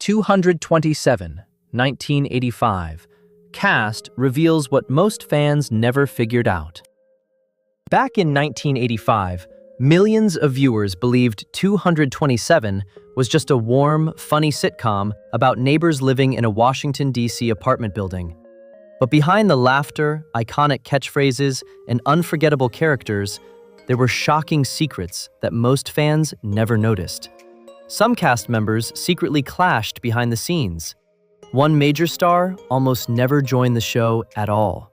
227, 1985. Cast reveals what most fans never figured out. Back in 1985, millions of viewers believed 227 was just a warm, funny sitcom about neighbors living in a Washington, D.C. apartment building. But behind the laughter, iconic catchphrases, and unforgettable characters, there were shocking secrets that most fans never noticed. Some cast members secretly clashed behind the scenes. One major star almost never joined the show at all.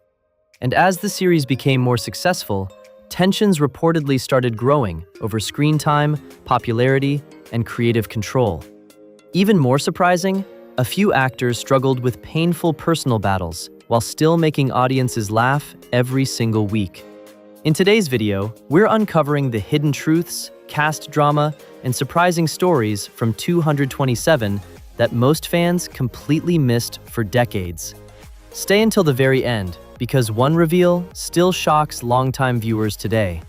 And as the series became more successful, tensions reportedly started growing over screen time, popularity, and creative control. Even more surprising, a few actors struggled with painful personal battles while still making audiences laugh every single week. In today's video, we're uncovering the hidden truths, cast drama, and surprising stories from 227 that most fans completely missed for decades. Stay until the very end, because one reveal still shocks longtime viewers today.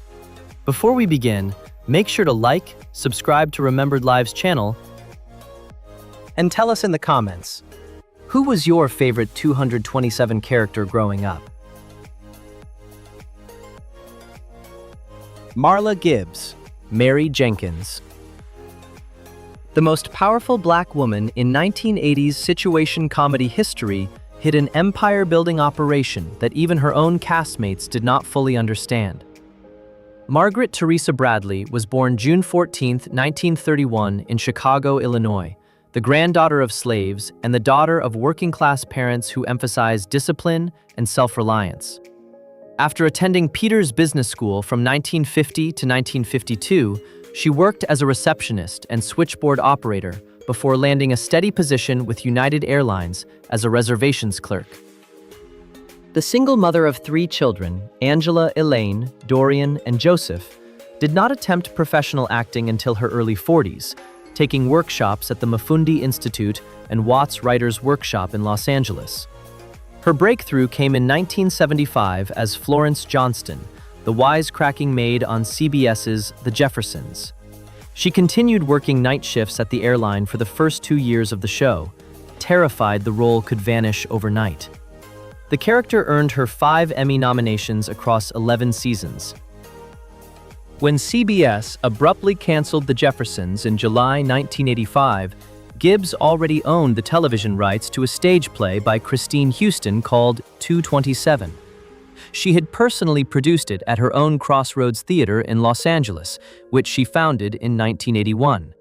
Before we begin, make sure to like, subscribe to Remembered Live's channel, and tell us in the comments, who was your favorite 227 character growing up? Marla Gibbs, Mary Jenkins. The most powerful black woman in 1980s situation comedy history hid an empire-building operation that even her own castmates did not fully understand. Margaret Teresa Bradley was born June 14, 1931 in Chicago, Illinois, the granddaughter of slaves and the daughter of working-class parents who emphasized discipline and self-reliance. After attending Peters Business School from 1950 to 1952, she worked as a receptionist and switchboard operator before landing a steady position with United Airlines as a reservations clerk. The single mother of 3 children, Angela, Elaine, Dorian, and Joseph, did not attempt professional acting until her early 40s, taking workshops at the Mafundi Institute and Watts Writers' Workshop in Los Angeles. Her breakthrough came in 1975 as Florence Johnston, the wisecracking maid on CBS's The Jeffersons. She continued working night shifts at the airline for the first 2 years of the show, terrified the role could vanish overnight. The character earned her 5 Emmy nominations across 11 seasons. When CBS abruptly canceled The Jeffersons in July 1985, Gibbs already owned the television rights to a stage play by Christine Houston called 227. She had personally produced it at her own Crossroads Theater in Los Angeles, which she founded in 1981.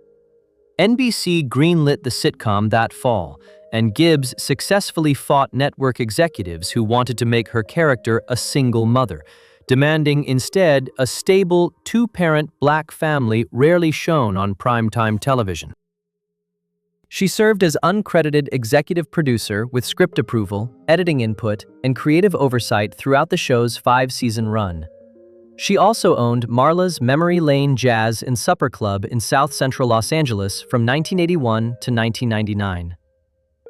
NBC greenlit the sitcom that fall, and Gibbs successfully fought network executives who wanted to make her character a single mother, demanding instead a stable, 2-parent black family rarely shown on primetime television. She served as uncredited executive producer with script approval, editing input, and creative oversight throughout the show's 5-season run. She also owned Marla's Memory Lane Jazz and Supper Club in South Central Los Angeles from 1981 to 1999.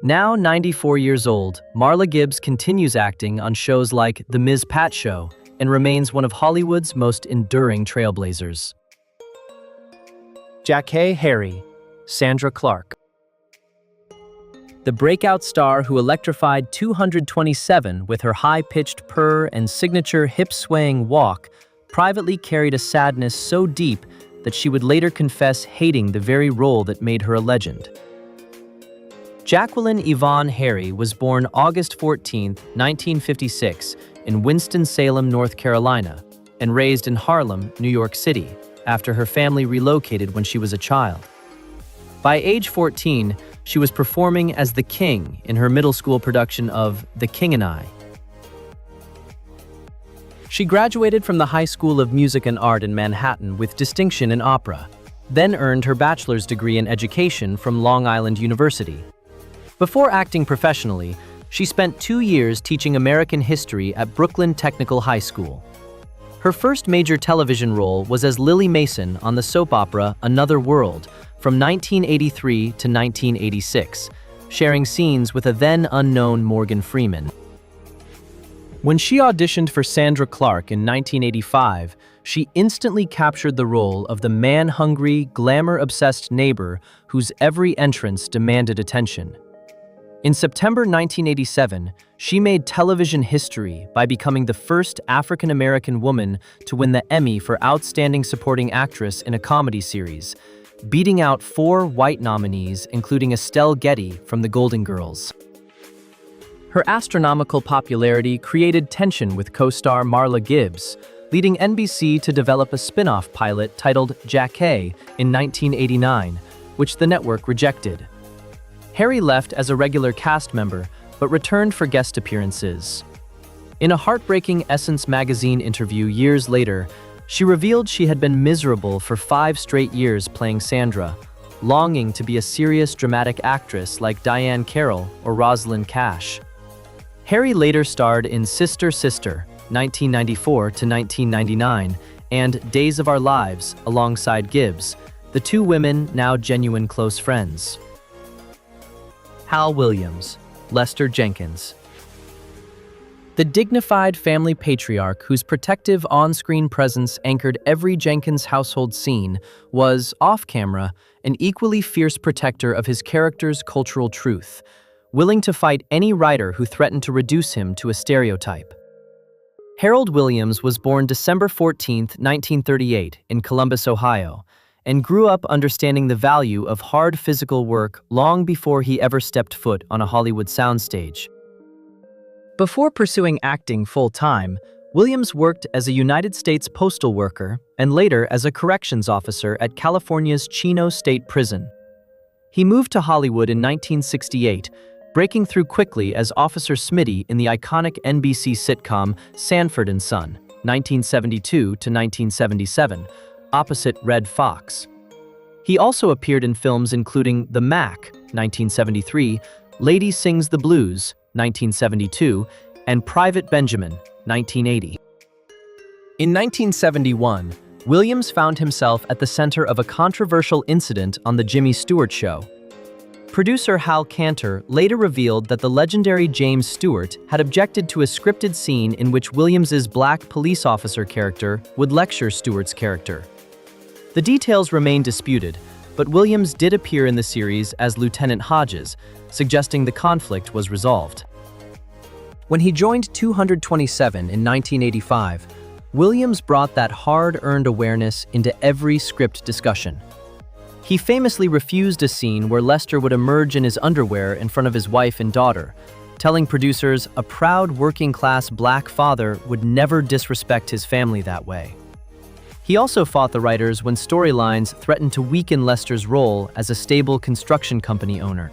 Now 94 years old, Marla Gibbs continues acting on shows like The Ms. Pat Show and remains one of Hollywood's most enduring trailblazers. Jackée Harry, Sandra Clark. The breakout star who electrified 227 with her high-pitched purr and signature hip-swaying walk privately carried a sadness so deep that she would later confess hating the very role that made her a legend. Jacqueline Yvonne Harry was born August 14, 1956, in Winston-Salem, North Carolina, and raised in Harlem, New York City, after her family relocated when she was a child. By age 14, she was performing as the King in her middle school production of The King and I. She graduated from the High School of Music and Art in Manhattan with distinction in opera, then earned her bachelor's degree in education from Long Island University. Before acting professionally, she spent 2 years teaching American history at Brooklyn Technical High School. Her first major television role was as Lily Mason on the soap opera Another World from 1983 to 1986, sharing scenes with a then unknown Morgan Freeman. When she auditioned for Sandra Clark in 1985, she instantly captured the role of the man-hungry, glamour-obsessed neighbor whose every entrance demanded attention. In September 1987, she made television history by becoming the first African-American woman to win the Emmy for Outstanding Supporting Actress in a Comedy Series, beating out 4 white nominees, including Estelle Getty from The Golden Girls. Her astronomical popularity created tension with co-star Marla Gibbs, leading NBC to develop a spin-off pilot titled Jackée in 1989, which the network rejected. Harry left as a regular cast member, but returned for guest appearances. In a heartbreaking Essence magazine interview years later, she revealed she had been miserable for 5 straight years playing Sandra, longing to be a serious dramatic actress like Diane Carroll or Rosalind Cash. Harry later starred in Sister Sister, 1994 to 1999, and Days of Our Lives alongside Gibbs, the two women now genuine close friends. Hal Williams, Lester Jenkins. The dignified family patriarch whose protective on-screen presence anchored every Jenkins household scene was, off-camera, an equally fierce protector of his character's cultural truth, willing to fight any writer who threatened to reduce him to a stereotype. Harold Williams was born December 14, 1938, in Columbus, Ohio, and grew up understanding the value of hard physical work long before he ever stepped foot on a Hollywood soundstage. Before pursuing acting full-time, Williams worked as a United States postal worker and later as a corrections officer at California's Chino State Prison. He moved to Hollywood in 1968, breaking through quickly as Officer Smitty in the iconic NBC sitcom Sanford and Son, 1972 to 1977, opposite Red Fox. He also appeared in films including The Mac, 1973, Lady Sings the Blues, 1972, and Private Benjamin, 1980. In 1971, Williams found himself at the center of a controversial incident on The Jimmy Stewart Show. Producer Hal Cantor later revealed that the legendary James Stewart had objected to a scripted scene in which Williams's black police officer character would lecture Stewart's character. The details remain disputed, but Williams did appear in the series as Lieutenant Hodges, suggesting the conflict was resolved. When he joined 227 in 1985, Williams brought that hard-earned awareness into every script discussion. He famously refused a scene where Lester would emerge in his underwear in front of his wife and daughter, telling producers a proud working-class black father would never disrespect his family that way. He also fought the writers when storylines threatened to weaken Lester's role as a stable construction company owner.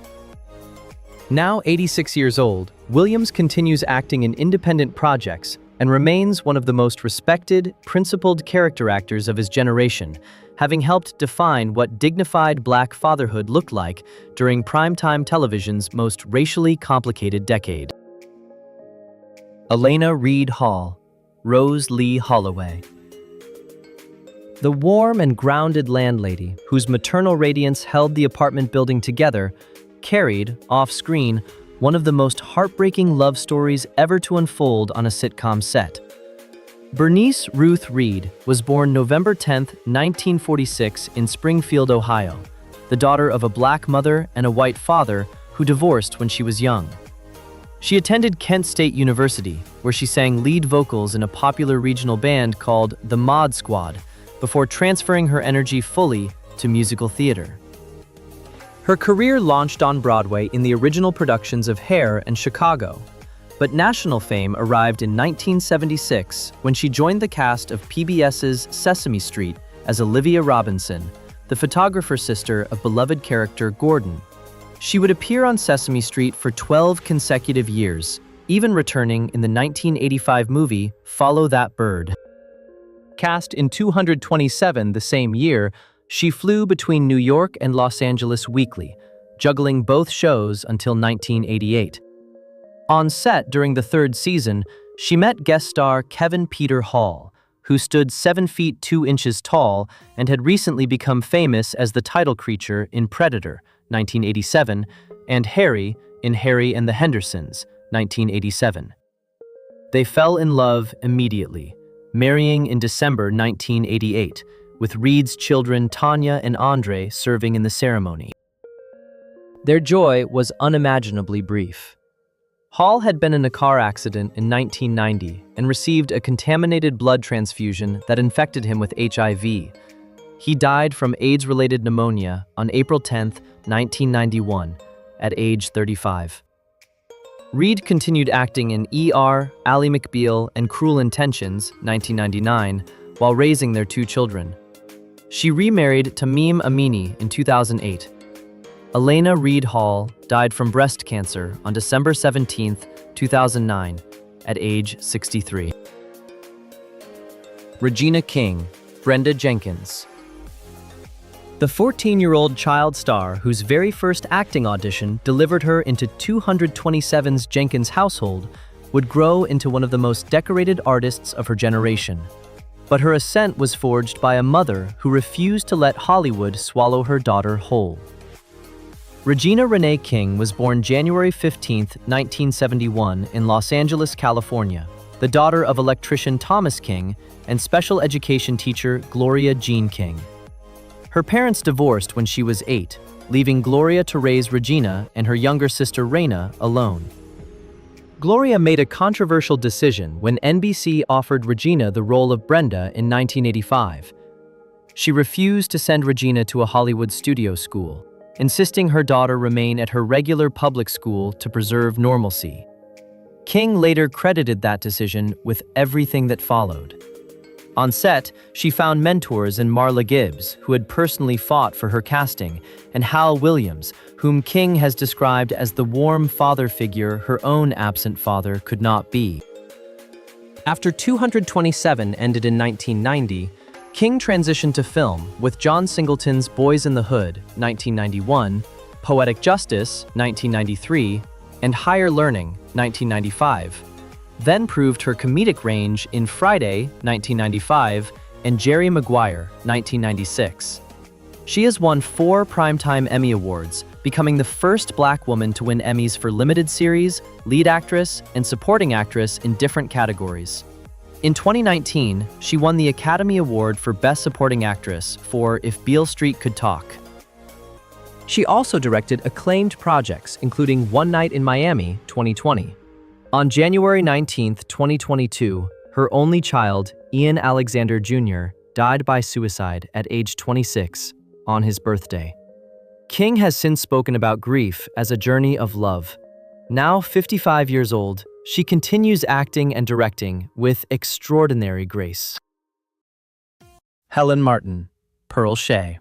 Now 86 years old, Williams continues acting in independent projects and remains one of the most respected, principled character actors of his generation, having helped define what dignified black fatherhood looked like during primetime television's most racially complicated decade. Elena Reed Hall, Rose Lee Holloway. The warm and grounded landlady, whose maternal radiance held the apartment building together, carried, off-screen, one of the most heartbreaking love stories ever to unfold on a sitcom set. Bernice Ruth Reed was born November 10, 1946, in Springfield, Ohio, the daughter of a black mother and a white father who divorced when she was young. She attended Kent State University, where she sang lead vocals in a popular regional band called the Mod Squad, before transferring her energy fully to musical theater. Her career launched on Broadway in the original productions of Hair and Chicago, but national fame arrived in 1976 when she joined the cast of PBS's Sesame Street as Olivia Robinson, the photographer's sister of beloved character Gordon. She would appear on Sesame Street for 12 consecutive years, even returning in the 1985 movie Follow That Bird. Cast in 227 the same year, she flew between New York and Los Angeles weekly, juggling both shows until 1988. On set during the third season, she met guest star Kevin Peter Hall, who stood 7 feet 2 inches tall and had recently become famous as the title creature in Predator, 1987, and Harry in Harry and the Hendersons, 1987. They fell in love immediately, marrying in December 1988, with Reed's children Tanya and Andre serving in the ceremony. Their joy was unimaginably brief. Hal had been in a car accident in 1990 and received a contaminated blood transfusion that infected him with HIV. He died from AIDS-related pneumonia on April 10, 1991, at age 35. Reed continued acting in ER, Ally McBeal, and Cruel Intentions, 1999, while raising their two children. She remarried Tamim Amini in 2008. Elena Reed Hall died from breast cancer on December 17, 2009, at age 63. Regina King, Brenda Jenkins. The 14-year-old child star whose very first acting audition delivered her into 227's Jenkins household would grow into one of the most decorated artists of her generation. But her ascent was forged by a mother who refused to let Hollywood swallow her daughter whole. Regina Renee King was born January 15, 1971 in Los Angeles, California, the daughter of electrician Thomas King and special education teacher Gloria Jean King. Her parents divorced when she was 8, leaving Gloria to raise Regina and her younger sister Raina alone. Gloria made a controversial decision when NBC offered Regina the role of Brenda in 1985. She refused to send Regina to a Hollywood studio school, insisting her daughter remain at her regular public school to preserve normalcy. King later credited that decision with everything that followed. On set, she found mentors in Marla Gibbs, who had personally fought for her casting, and Hal Williams, whom King has described as the warm father figure her own absent father could not be. After 227 ended in 1990, King transitioned to film with John Singleton's Boys in the Hood, 1991, Poetic Justice, 1993, and Higher Learning, 1995, then proved her comedic range in Friday, 1995, and Jerry Maguire, 1996. She has won 4 Primetime Emmy Awards, becoming the first Black woman to win Emmys for Limited Series, Lead Actress, and Supporting Actress in different categories. In 2019, she won the Academy Award for Best Supporting Actress for If Beale Street Could Talk. She also directed acclaimed projects, including One Night in Miami, 2020. On January 19, 2022, her only child, Ian Alexander Jr., died by suicide at age 26 on his birthday. King has since spoken about grief as a journey of love. Now 55 years old, she continues acting and directing with extraordinary grace. Helen Martin, Pearl Shea.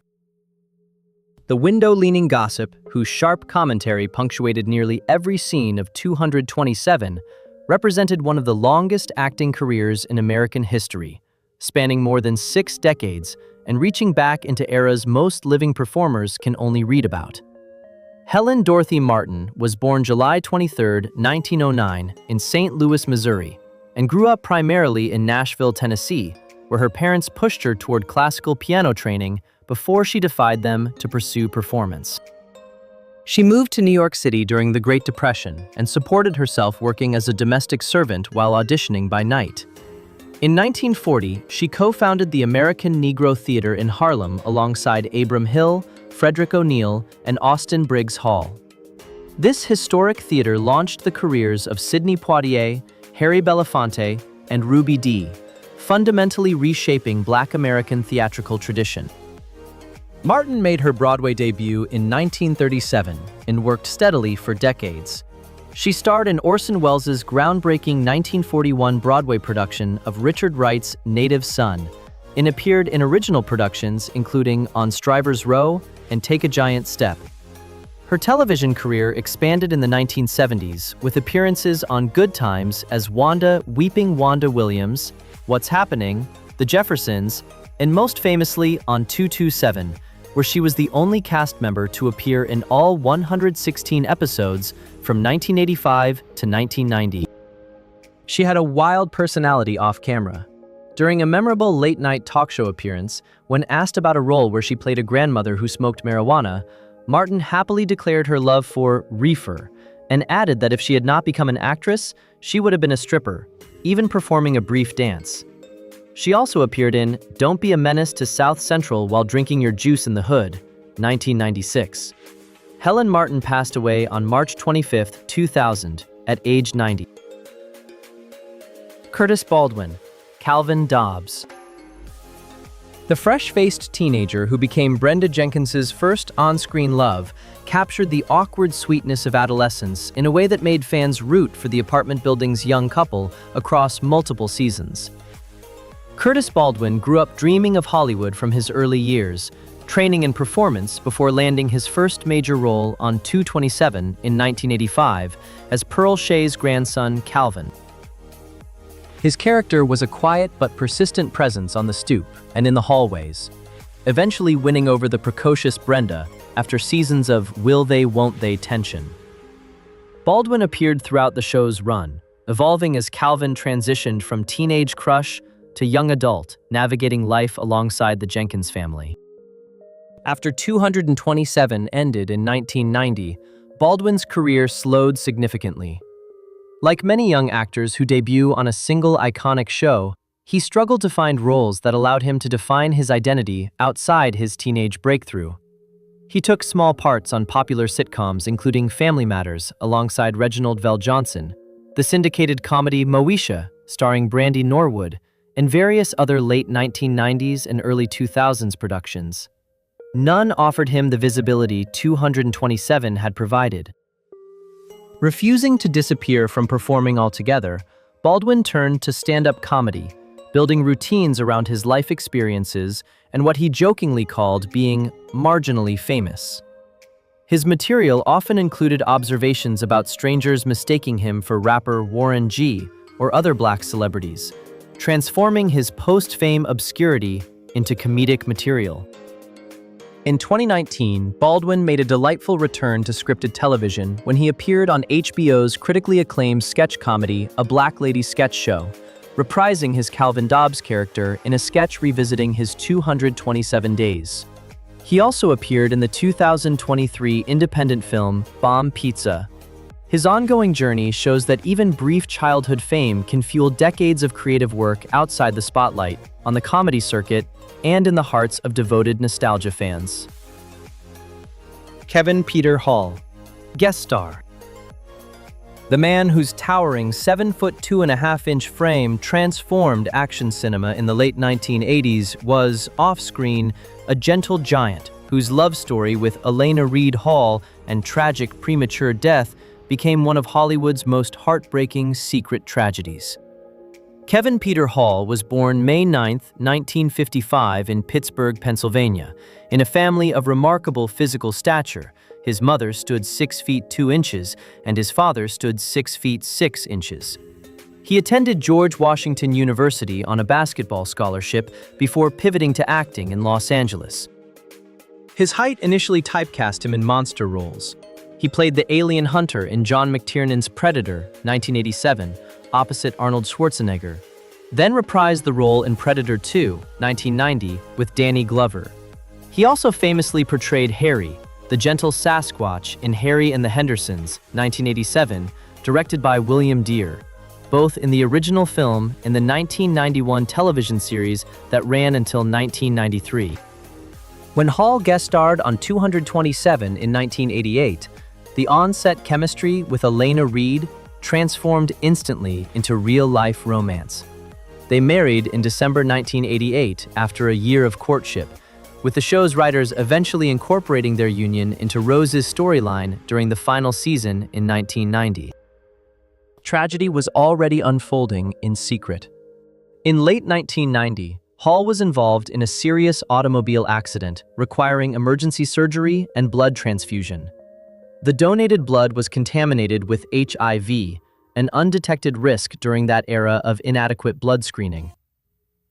The window-leaning gossip, whose sharp commentary punctuated nearly every scene of 227, represented one of the longest acting careers in American history, spanning more than 6 decades and reaching back into eras most living performers can only read about. Helen Dorothy Martin was born July 23, 1909, in St. Louis, Missouri, and grew up primarily in Nashville, Tennessee, where her parents pushed her toward classical piano training before she defied them to pursue performance. She moved to New York City during the Great Depression and supported herself working as a domestic servant while auditioning by night. In 1940, she co-founded the American Negro Theater in Harlem alongside Abram Hill, Frederick O'Neill, and Austin Briggs Hall. This historic theater launched the careers of Sidney Poitier, Harry Belafonte, and Ruby Dee, fundamentally reshaping Black American theatrical tradition. Martin made her Broadway debut in 1937 and worked steadily for decades. She starred in Orson Welles' groundbreaking 1941 Broadway production of Richard Wright's Native Son, and appeared in original productions including On Striver's Row and Take a Giant Step. Her television career expanded in the 1970s with appearances on Good Times as Wanda Weeping Wanda Williams, What's Happening, The Jeffersons, and most famously on 227, where she was the only cast member to appear in all 116 episodes from 1985 to 1990. She had a wild personality off-camera. During a memorable late-night talk show appearance, when asked about a role where she played a grandmother who smoked marijuana, Martin happily declared her love for reefer and added that if she had not become an actress, she would have been a stripper, even performing a brief dance. She also appeared in Don't Be a Menace to South Central While Drinking Your Juice in the Hood, 1996. Helen Martin passed away on March 25, 2000, at age 90. Curtis Baldwin, Calvin Dobbs. The fresh-faced teenager who became Brenda Jenkins's first on-screen love captured the awkward sweetness of adolescence in a way that made fans root for the apartment building's young couple across multiple seasons. Curtis Baldwin grew up dreaming of Hollywood from his early years, training in performance before landing his first major role on 227 in 1985 as Pearl Shea's grandson, Calvin. His character was a quiet but persistent presence on the stoop and in the hallways, eventually winning over the precocious Brenda after seasons of will they, won't they tension. Baldwin appeared throughout the show's run, evolving as Calvin transitioned from teenage crush to young adult, navigating life alongside the Jenkins family. After 227 ended in 1990, Baldwin's career slowed significantly. Like many young actors who debut on a single iconic show, he struggled to find roles that allowed him to define his identity outside his teenage breakthrough. He took small parts on popular sitcoms including Family Matters alongside Reginald VelJohnson, the syndicated comedy Moesha starring Brandy Norwood, and various other late 1990s and early 2000s productions. None offered him the visibility 227 had provided. Refusing to disappear from performing altogether, Baldwin turned to stand-up comedy, building routines around his life experiences and what he jokingly called being marginally famous. His material often included observations about strangers mistaking him for rapper Warren G or other black celebrities, transforming his post-fame obscurity into comedic material. In 2019, Baldwin made a delightful return to scripted television when he appeared on HBO's critically acclaimed sketch comedy, A Black Lady Sketch Show, reprising his Calvin Dobbs character in a sketch revisiting his 227 days. He also appeared in the 2023 independent film, Bomb Pizza. His ongoing journey shows that even brief childhood fame can fuel decades of creative work outside the spotlight, on the comedy circuit, and in the hearts of devoted nostalgia fans. Kevin Peter Hall, guest star. The man whose towering 7-foot 2.5-inch frame transformed action cinema in the late 1980s was, off-screen, a gentle giant whose love story with Elena Reed Hall and tragic premature death became one of Hollywood's most heartbreaking secret tragedies. Kevin Peter Hall was born May 9, 1955 in Pittsburgh, Pennsylvania, in a family of remarkable physical stature. His mother stood 6 feet 2 inches and his father stood 6 feet 6 inches. He attended George Washington University on a basketball scholarship before pivoting to acting in Los Angeles. His height initially typecast him in monster roles. He played the alien hunter in John McTiernan's Predator, 1987, opposite Arnold Schwarzenegger, then reprised the role in Predator 2, 1990, with Danny Glover. He also famously portrayed Harry, the gentle Sasquatch in Harry and the Hendersons, 1987, directed by William Dear, both in the original film and the 1991 television series that ran until 1993. When Hall guest starred on 227 in 1988, the on-set chemistry with Elena Reed transformed instantly into real-life romance. They married in December 1988 after a year of courtship, with the show's writers eventually incorporating their union into Rose's storyline during the final season in 1990. Tragedy was already unfolding in secret. In late 1990, Hall was involved in a serious automobile accident requiring emergency surgery and blood transfusion. The donated blood was contaminated with HIV, an undetected risk during that era of inadequate blood screening.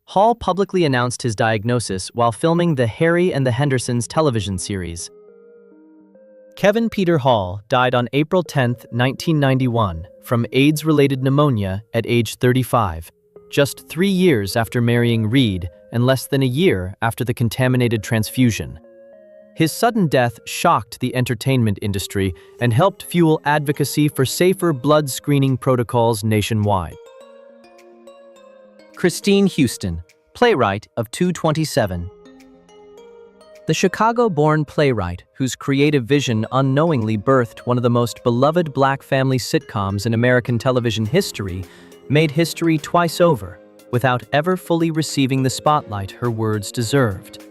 Hall publicly announced his diagnosis while filming the Harry and the Hendersons television series. Kevin Peter Hall died on April 10, 1991, from AIDS-related pneumonia at age 35, just 3 years after marrying Reed and less than a year after the contaminated transfusion. His sudden death shocked the entertainment industry and helped fuel advocacy for safer blood screening protocols nationwide. Christine Houston, Playwright of 227. The Chicago-born playwright, whose creative vision unknowingly birthed one of the most beloved black family sitcoms in American television history, made history twice over, without ever fully receiving the spotlight her words deserved.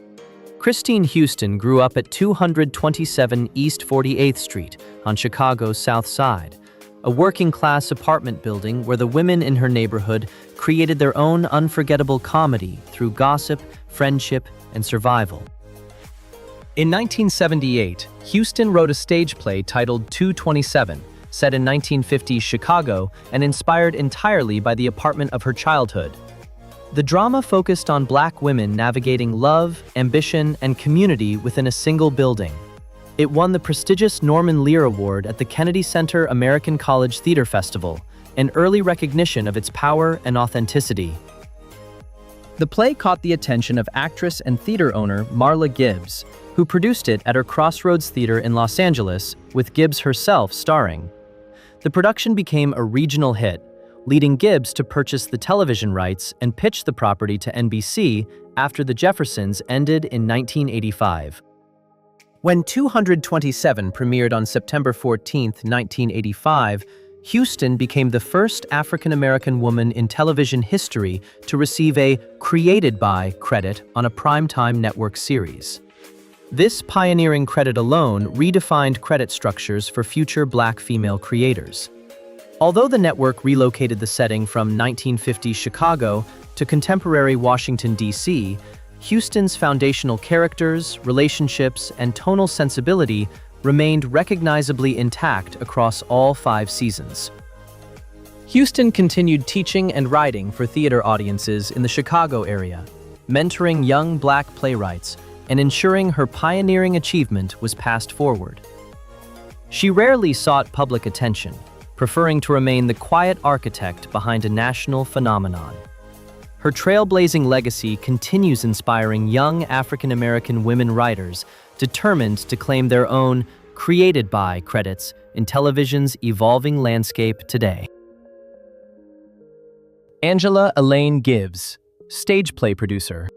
Christine Houston grew up at 227 East 48th Street on Chicago's South Side, a working-class apartment building where the women in her neighborhood created their own unforgettable comedy through gossip, friendship, and survival. In 1978, Houston wrote a stage play titled 227, set in 1950s Chicago and inspired entirely by the apartment of her childhood. The drama focused on black women navigating love, ambition, and community within a single building. It won the prestigious Norman Lear Award at the Kennedy Center American College Theater Festival, an early recognition of its power and authenticity. The play caught the attention of actress and theater owner Marla Gibbs, who produced it at her Crossroads Theater in Los Angeles, with Gibbs herself starring. The production became a regional hit, leading Gibbs to purchase the television rights and pitch the property to NBC after The Jeffersons ended in 1985. When 227 premiered on September 14, 1985, Houston became the first African-American woman in television history to receive a "created by" credit on a primetime network series. This pioneering credit alone redefined credit structures for future black female creators. Although the network relocated the setting from 1950s Chicago to contemporary Washington, D.C., Houston's foundational characters, relationships, and tonal sensibility remained recognizably intact across all 5 seasons. Houston continued teaching and writing for theater audiences in the Chicago area, mentoring young black playwrights and ensuring her pioneering achievement was passed forward. She rarely sought public attention, preferring to remain the quiet architect behind a national phenomenon. Her trailblazing legacy continues inspiring young African-American women writers determined to claim their own "created by" credits in television's evolving landscape today. Angela Elaine Gibbs, stage play producer.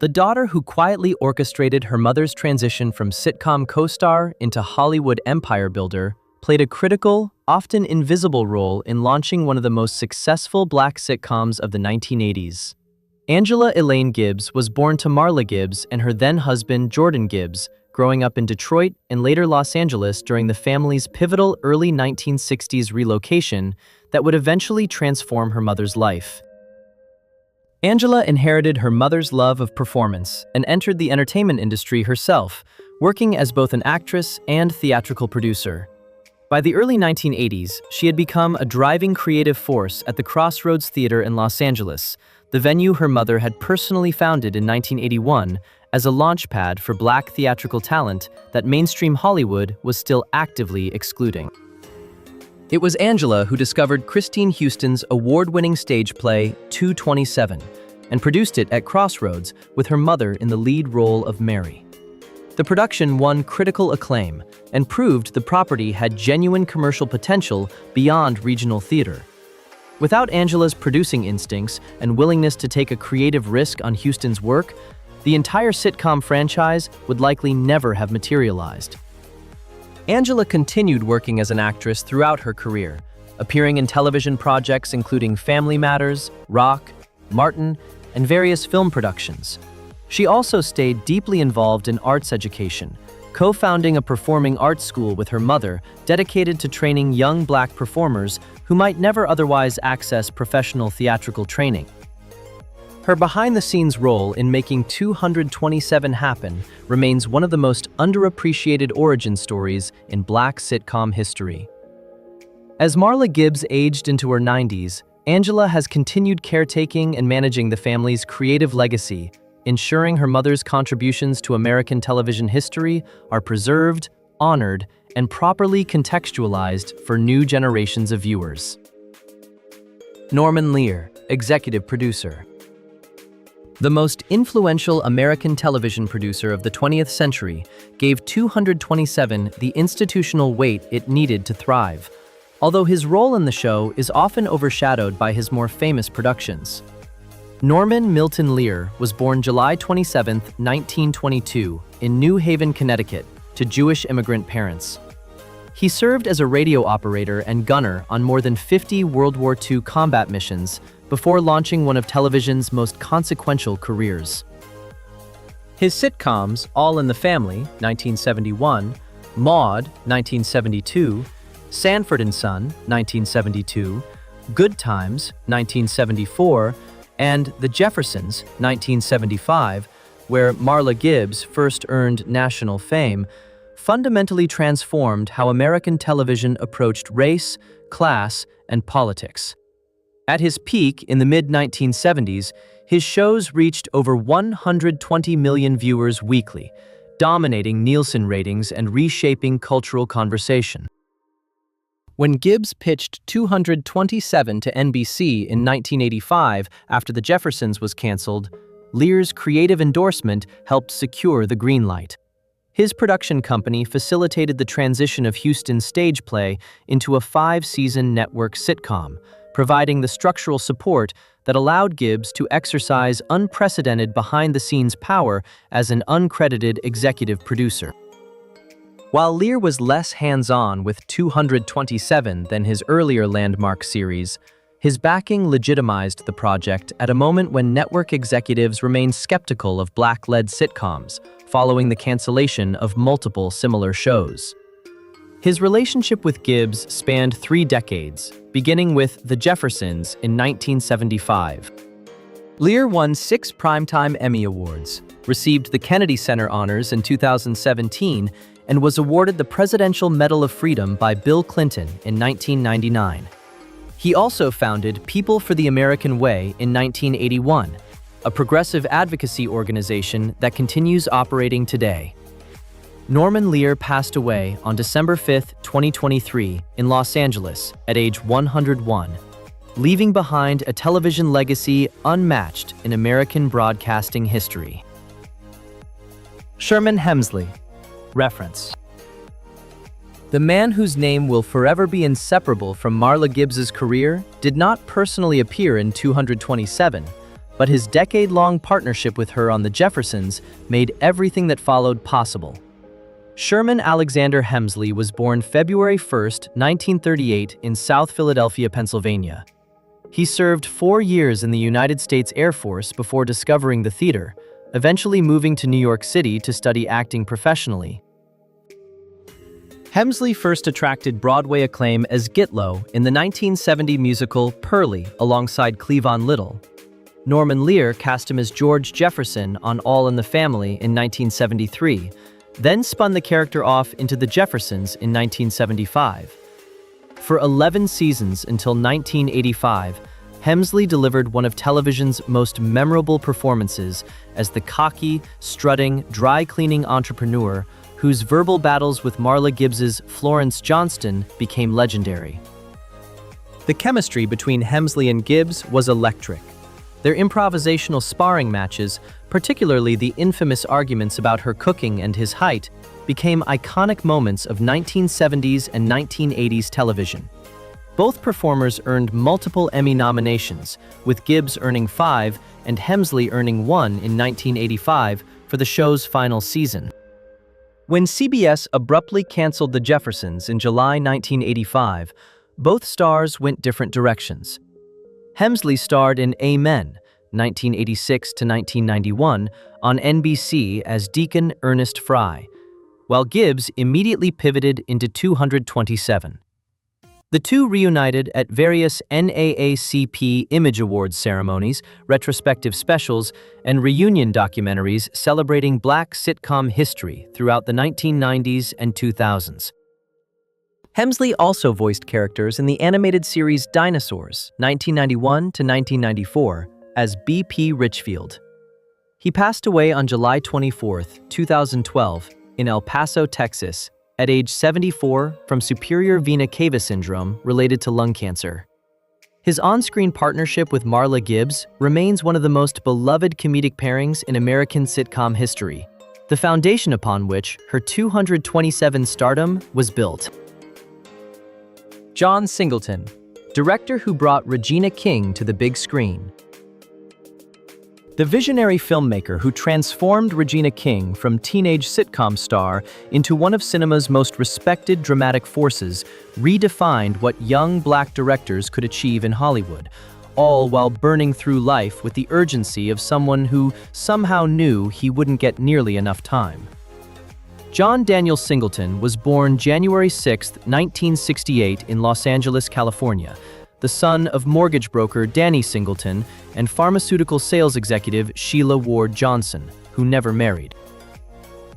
The daughter who quietly orchestrated her mother's transition from sitcom co-star into Hollywood empire builder played a critical, often invisible role in launching one of the most successful black sitcoms of the 1980s. Angela Elaine Gibbs was born to Marla Gibbs and her then-husband Jordan Gibbs, growing up in Detroit and later Los Angeles during the family's pivotal early 1960s relocation that would eventually transform her mother's life. Angela inherited her mother's love of performance and entered the entertainment industry herself, working as both an actress and theatrical producer. By the early 1980s, she had become a driving creative force at the Crossroads Theater in Los Angeles, the venue her mother had personally founded in 1981 as a launchpad for black theatrical talent that mainstream Hollywood was still actively excluding. It was Angela who discovered Christine Houston's award-winning stage play 227 and produced it at Crossroads with her mother in the lead role of Mary. The production won critical acclaim and proved the property had genuine commercial potential beyond regional theater. Without Angela's producing instincts and willingness to take a creative risk on Houston's work, the entire sitcom franchise would likely never have materialized. Angela continued working as an actress throughout her career, appearing in television projects including Family Matters, Rock, Martin, and various film productions. She also stayed deeply involved in arts education, co-founding a performing arts school with her mother dedicated to training young black performers who might never otherwise access professional theatrical training. Her behind-the-scenes role in making 227 happen remains one of the most underappreciated origin stories in black sitcom history. As Marla Gibbs aged into her 90s, Angela has continued caretaking and managing the family's creative legacy, ensuring her mother's contributions to American television history are preserved, honored, and properly contextualized for new generations of viewers. Norman Lear, executive producer. The most influential American television producer of the 20th century gave 227 the institutional weight it needed to thrive, although his role in the show is often overshadowed by his more famous productions. Norman Milton Lear was born July 27, 1922, in New Haven, Connecticut, to Jewish immigrant parents. He served as a radio operator and gunner on more than 50 World War II combat missions before launching one of television's most consequential careers. His sitcoms, All in the Family, 1971, Maude, 1972, Sanford and Son, 1972, Good Times, 1974, and The Jeffersons, 1975, where Marla Gibbs first earned national fame, fundamentally transformed how American television approached race, class, and politics. At his peak in the mid-1970s, his shows reached over 120 million viewers weekly, dominating Nielsen ratings and reshaping cultural conversation. When Gibbs pitched 227 to NBC in 1985 after The Jeffersons was canceled, Lear's creative endorsement helped secure the green light. His production company facilitated the transition of Houston's stage play into a 5-season network sitcom, providing the structural support that allowed Gibbs to exercise unprecedented behind-the-scenes power as an uncredited executive producer. While Lear was less hands-on with 227 than his earlier landmark series, his backing legitimized the project at a moment when network executives remained skeptical of Black-led sitcoms, following the cancellation of multiple similar shows. His relationship with Gibbs spanned 3 decades, beginning with The Jeffersons in 1975. Lear won 6 Primetime Emmy Awards, received the Kennedy Center honors in 2017, and was awarded the Presidential Medal of Freedom by Bill Clinton in 1999. He also founded People for the American Way in 1981, a progressive advocacy organization that continues operating today. Norman Lear passed away on December 5, 2023, in Los Angeles at age 101, leaving behind a television legacy unmatched in American broadcasting history. Sherman Hemsley. Reference. The man whose name will forever be inseparable from Marla Gibbs's career did not personally appear in 227, but his decade-long partnership with her on The Jeffersons made everything that followed possible. Sherman Alexander Hemsley was born February 1, 1938 in South Philadelphia, Pennsylvania. He served 4 years in the United States Air Force before discovering the theater, eventually moving to New York City to study acting professionally. Hemsley first attracted Broadway acclaim as Gitlow in the 1970 musical Purlie alongside Cleavon Little. Norman Lear cast him as George Jefferson on All in the Family in 1973, then spun the character off into The Jeffersons in 1975. For 11 seasons until 1985, Hemsley delivered one of television's most memorable performances as the cocky, strutting, dry-cleaning entrepreneur whose verbal battles with Marla Gibbs's Florence Johnston became legendary. The chemistry between Hemsley and Gibbs was electric. Their improvisational sparring matches, particularly the infamous arguments about her cooking and his height, became iconic moments of 1970s and 1980s television. Both performers earned multiple Emmy nominations, with Gibbs earning 5 and Hemsley earning 1 in 1985 for the show's final season. When CBS abruptly canceled The Jeffersons in July 1985, both stars went different directions. Hemsley starred in Amen, 1986 to 1991, on NBC as Deacon Ernest Fry, while Gibbs immediately pivoted into 227. The two reunited at various NAACP Image Awards ceremonies, retrospective specials, and reunion documentaries celebrating Black sitcom history throughout the 1990s and 2000s. Hemsley also voiced characters in the animated series Dinosaurs, 1991 to 1994, as B.P. Richfield. He passed away on July 24, 2012, in El Paso, Texas, at age 74 from superior vena cava syndrome related to lung cancer. His on-screen partnership with Marla Gibbs remains one of the most beloved comedic pairings in American sitcom history, the foundation upon which her 227 stardom was built. John Singleton, director who brought Regina King to the big screen. The visionary filmmaker who transformed Regina King from teenage sitcom star into one of cinema's most respected dramatic forces redefined what young Black directors could achieve in Hollywood, all while burning through life with the urgency of someone who somehow knew he wouldn't get nearly enough time. John Daniel Singleton was born January 6, 1968 in Los Angeles, California, the son of mortgage broker Danny Singleton and pharmaceutical sales executive Sheila Ward Johnson, who never married.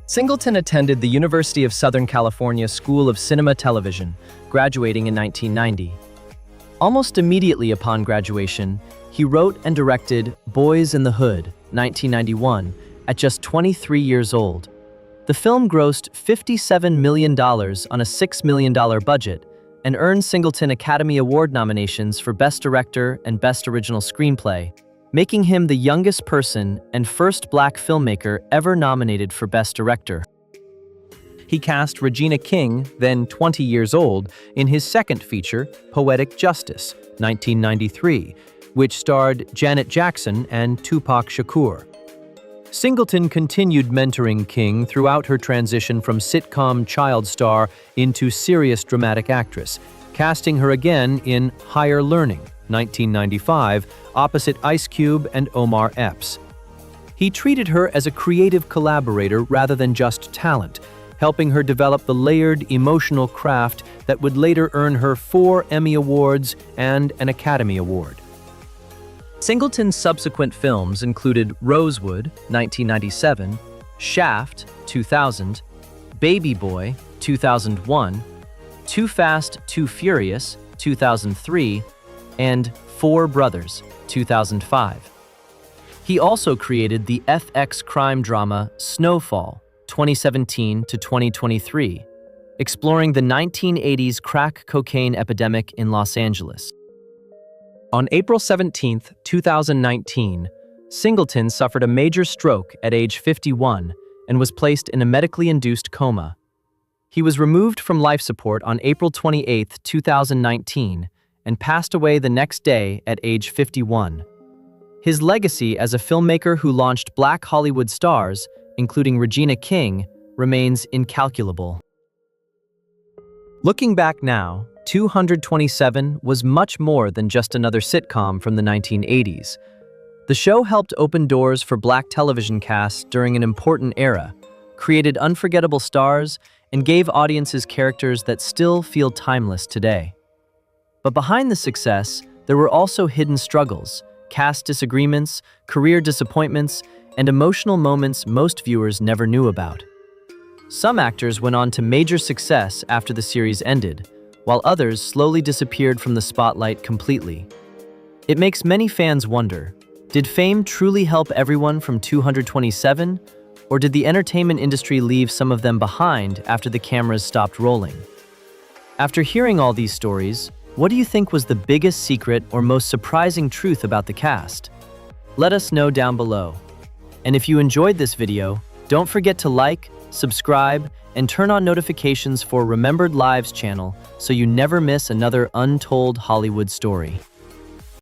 Singleton attended the University of Southern California School of Cinema Television, graduating in 1990. Almost immediately upon graduation, he wrote and directed Boys in the Hood, 1991, at just 23 years old. The film grossed $57 million on a $6 million budget, and earned Singleton Academy Award nominations for Best Director and Best Original Screenplay, making him the youngest person and first Black filmmaker ever nominated for Best Director. He cast Regina King, then 20 years old, in his second feature, Poetic Justice, 1993, which starred Janet Jackson and Tupac Shakur. Singleton continued mentoring King throughout her transition from sitcom child star into serious dramatic actress, casting her again in Higher Learning, 1995, opposite Ice Cube and Omar Epps. He treated her as a creative collaborator rather than just talent, helping her develop the layered emotional craft that would later earn her 4 Emmy Awards and an Academy Award. Singleton's subsequent films included Rosewood, 1997, Shaft, 2000, Baby Boy, 2001, Too Fast, Too Furious, 2003, and Four Brothers, 2005. He also created the FX crime drama Snowfall, 2017 to 2023, exploring the 1980s crack cocaine epidemic in Los Angeles. On April 17, 2019, Singleton suffered a major stroke at age 51 and was placed in a medically induced coma. He was removed from life support on April 28, 2019, and passed away the next day at age 51. His legacy as a filmmaker who launched Black Hollywood stars, including Regina King, remains incalculable. Looking back now, 227 was much more than just another sitcom from the 1980s. The show helped open doors for Black television casts during an important era, created unforgettable stars, and gave audiences characters that still feel timeless today. But behind the success, there were also hidden struggles, cast disagreements, career disappointments, and emotional moments most viewers never knew about. Some actors went on to major success after the series ended, while others slowly disappeared from the spotlight completely. It makes many fans wonder, did fame truly help everyone from 227, or did the entertainment industry leave some of them behind after the cameras stopped rolling? After hearing all these stories, what do you think was the biggest secret or most surprising truth about the cast? Let us know down below. And if you enjoyed this video, don't forget to like, subscribe, and turn on notifications for Remembered Lives channel so you never miss another untold Hollywood story.